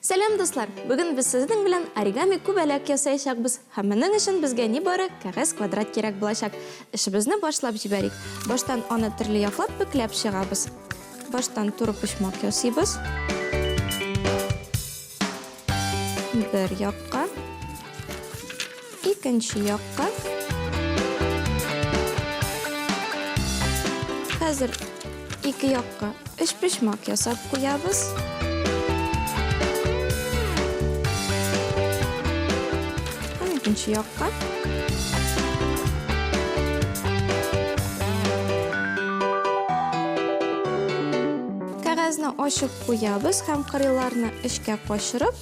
Сәлем дуслар! Бүген без сезнең белән оригами күбәләк ясаячакбыз. Һәм моның өчен безгә ни бары кәгазь квадрат кирәк булачак. Эшебезне башлап җибәрик. Баштан аны төрле яклап бөкләп чыгабыз. Баштан туры почмак ясыйбыз. Бер якка, икенче якка. Хәзер ике якка өч почмак ясап куябыз. Икенче якка. Кәгазьне ачып куябыз һәм кырыйларны эчкә качырып,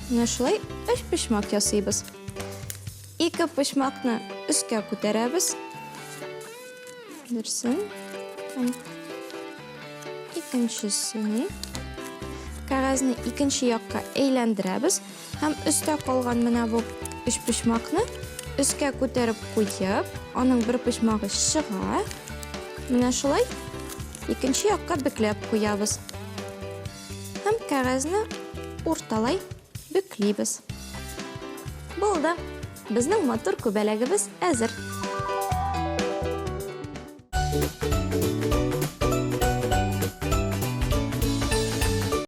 менә шулай өч почмак ясыйбыз. Ике почмакны өскә күтәрәбез. Берсен, икенчесен. Кәгазьне икенче якка әйләндерәбез һәм өстә калган менә бу өч почмакны өскә күтәреп куеп, аның бер почмагы чыга. Менә шулай икенче якка бөкләп куябыз. Һәм кәгазьне урталай бөклибез. Булды. Безнең матур күбәләгебез әзер.